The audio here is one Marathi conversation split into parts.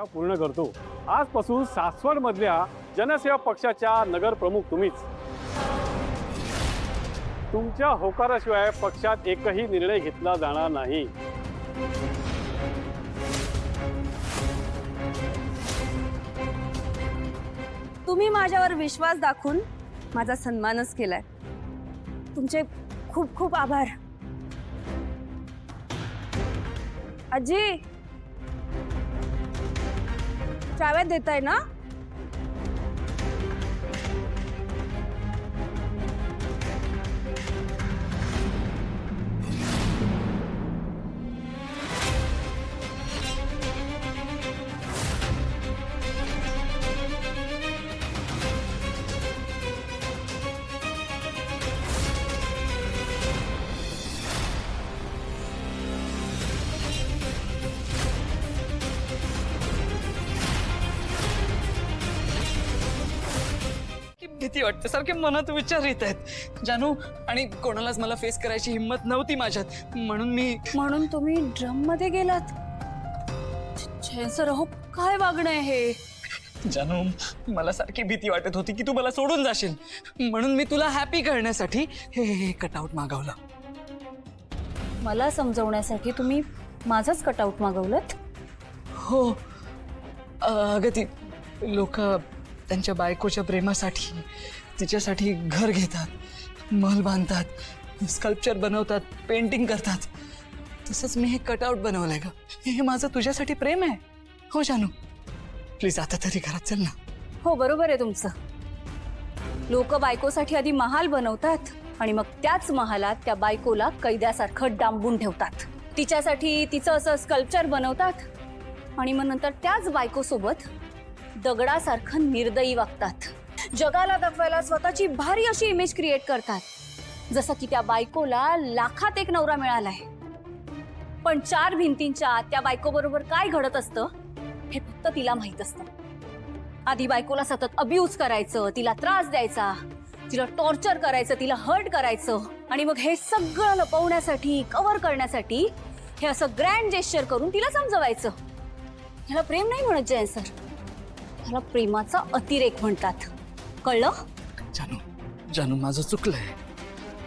इच्छा पूर्ण करतो। आजपासून सासवड मधल्या जनसेवा पक्षाच्या नगर प्रमुख तुम्हीच। तुमच्या होकाराशिवाय पक्षात एकही निर्णय घेतला जाणार नाही। तुम्ही माझ्यावर विश्वास दाखवून माझा सन्मानच केलाय। तुमचे खूप खूप आभार। आजी, चाव्या देताय ना? भीती वाटते, सारखे मनात विचार येत आहेत जानू, आणि कोणालाच मला फेस करायची हिम्मत नव्हती माझ्यात, म्हणून तुम्ही ड्रम मध्ये गेलात? सर, हो काय वागणं आहे हे? जानू, मला सारखी भीती वाटत होती की तू मला सोडून जाशील, म्हणून मी तुला हॅपी करण्यासाठी हे कटआउट मागवलं। मला समजवण्यासाठी तुम्ही माझंच कटआउट मागवलंत? हो अगं, ती लोक त्यांच्या बायकोच्या प्रेमासाठी तिच्यासाठी घर घेतात, महल बांधतात, स्कल्पचर बनवतात, पेंटिंग करतात। तसंच मी हे कटआउट बनवलंय ग। हे माझं तुझ्यासाठी प्रेम आहे। हो जानू, प्लीज आता तरी घरात चल ना। हो, बरोबर आहे तुमचं। लोक बायकोसाठी आधी महाल बनवतात आणि मग त्याच महालात त्या बायकोला कैद्यासारखं डांबून ठेवतात। तिच्यासाठी तिचं असं स्कल्पचर बनवतात आणि मग नंतर त्याच बायकोसोबत दगडासारखं निर्दयी वागतात। जगाला दाखवायला स्वतःची भारी अशी इमेज क्रिएट करतात, जसं की त्या बायकोला लाखात एक नवरा मिळालाय। पण चार भिंतींच्या आत त्या बायकोबरोबर काय घडत असतं हे फक्त तिला माहित असतं। आधी बायकोला सतत अब्यूज करायचं, तिला त्रास द्यायचा, तिला टॉर्चर करायचं, तिला हर्ट करायचं, आणि मग हे सगळं लपवण्यासाठी, कव्हर करण्यासाठी हे असं ग्रँड जेस्चर करून तिला समजवायचं। ह्याला प्रेम नाही म्हणत जयंत सर, ह्याला प्रेमाचा अतिरेक म्हणतात। कळलं? जानू, माझं चुकलंय,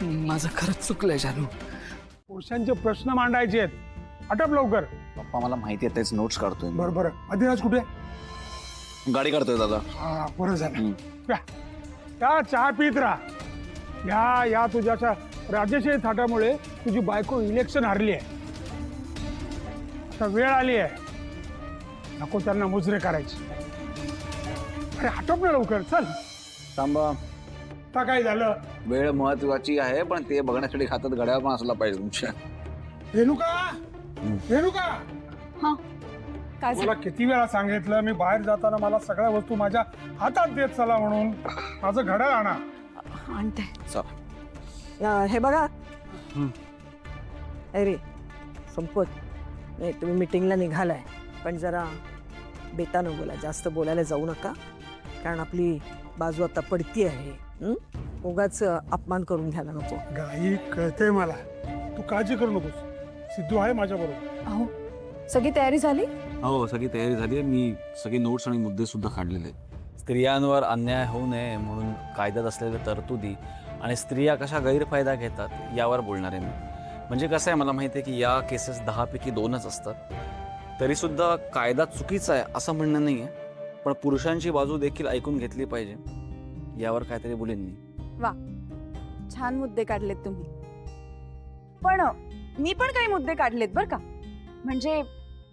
माझं खरंच चुकलंय जानू। पुरुषांचे प्रश्न मांडायचे आहेत, आटप लवकर। पप्पा मला माहिती आहे, त्याच नोट्स काढतोय। बरोबर। अधिराज कुठे? गाडी काढतोय दादा। हा, बरं झालं। त्या चहा पीत राहा। या तुझ्या राजेशाही थाटामुळे तुझी बायको इलेक्शन हारली आहे। आता वेळ आली आहे, नको त्यांना मुजरे करायची। अरे आटप ना लवकर, चल। थांबा, आता काय झालं? वेळ महत्वाची आहे, पण ते बघण्यासाठी हातात घड्याळ पण असला पाहिजे तुमच्या। रेणुका, हा, काय मला किती वेळा सांगितलं मी बाहेर जाताना मला सगळ्या वस्तू माझ्या हातात देत चला म्हणून। माझं घड्याळ आणा। आणते। हे बघा, अरे संपत नाही, तुम्ही मीटिंगला निघालाय, पण जरा बेतानं बोला, जास्त बोलायला जाऊ नका, कारण आपली बाजू आता पडती आहे। उगाच अपमान करून घ्यायला नको। गाई कळते मला, तू काळजी करू नकोस, सिद्धू आहे माझ्या बरोबर। अहो, सगळी तयारी झाली? हो, सगळी तयारी झाली आहे। मी सगळे नोट्स आणि मुद्दे सुद्धा काढलेले आहेत। स्त्रियांवर अन्याय होऊ नये म्हणून कायद्यात असलेल्या तरतुदी आणि स्त्रिया कशा गैरफायदा घेतात यावर बोलणार आहे मी। म्हणजे कसं आहे, मला माहिती आहे की या केसेस 10 पैकी 2च असतात, तरीसुद्धा कायदा चुकीचा आहे असं म्हणणं नाही आहे, पण पुरुषांची बाजू देखील ऐकून घेतली पाहिजे, यावर काहीतरी बोलेन मी। वा, छान मुद्दे काढलेत तुम्ही, पण मी पण काही मुद्दे काढलेत बरं का। म्हणजे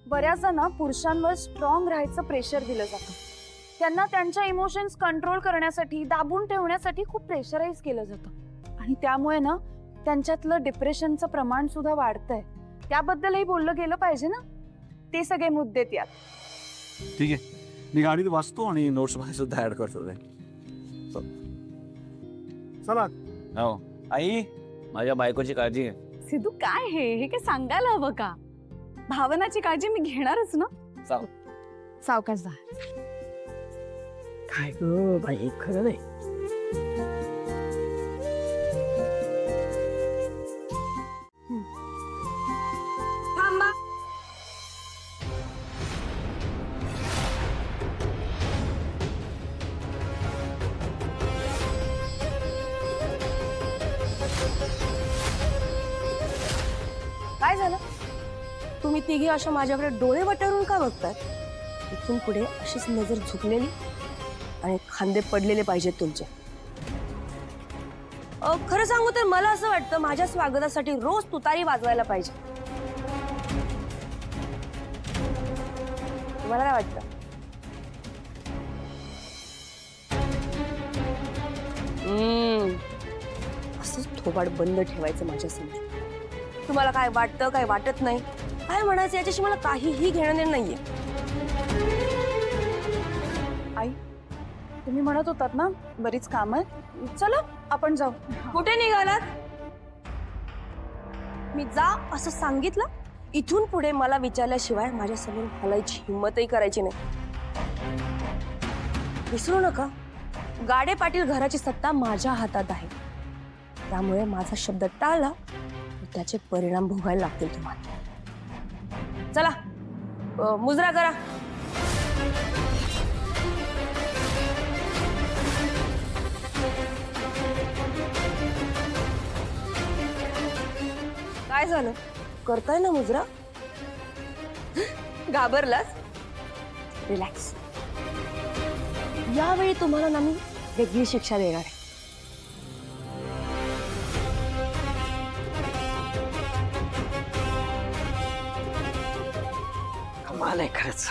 बऱ्याचदा ना पुरुषांवर स्ट्रॉंग राहायचं प्रेशर दिलं जातं, त्यांना त्यांच्या इमोशन्स कंट्रोल करण्यासाठी, दाबून ठेवण्यासाठी खूप प्रेशराईज केलं जातं, आणि त्यामुळे ना त्यांच्यातलं डिप्रेशनचं प्रमाण सुद्धा वाढतंय। त्याबद्दलही बोललं गेलं पाहिजे ना। ते सगळे मुद्दे यात। ठीक आहे, मी गाडीत वाचतो आणि नोट्स मध्ये सुद्धा ऍड करतो। चला। हो आई, माझ्या बायकोची काळजी आहे। सिद्धू, काय हे काय सांगायला हवं का? भावनाची काळजी मी घेणारच ना। सावकाश जा। काय ग बाई, खरं नाही। काय झालं? तुम्ही तिघी अशा माझ्याकडे डोळे वटारून का बघताय? इथून पुढे अशीच नजर झुकलेली आणि खांदे पडलेले पाहिजेत तुमचे. खरं सांगू तर मला असं वाटतं माझ्या स्वागतासाठी रोज तुतारी वाजवायला पाहिजे. तुम्हाला काय वाटतं? असंच थोबाड बंद ठेवायचं माझ्या समोर. तुम्हाला काय वाटतं, काय वाटत नाही, काय म्हणायचं याच्याशी मला काहीही घेणं देणं नाहीये. आई, तुम्ही म्हणत होतात ना बरीच काम आहे, चला आपण जाऊ. कुठे निघालात? मी जा असं सांगितलं. इथून पुढे मला विचारल्याशिवाय माझ्या समोर हलायची हिंमतही करायची नाही. विसरू नका, गाडे पाटील घराची सत्ता माझ्या हातात आहे. त्यामुळे माझा शब्द टाळला तर त्याचे परिणाम भोगायला लागतील तुम्हाला. चला मुजरा करा. काय झालं? करताय ना मुजरा? घाबरलास? रिलॅक्स. यावेळी तुम्हाला ना मी वेगळी शिक्षा देणार आहे. कमाल आहे खरंच.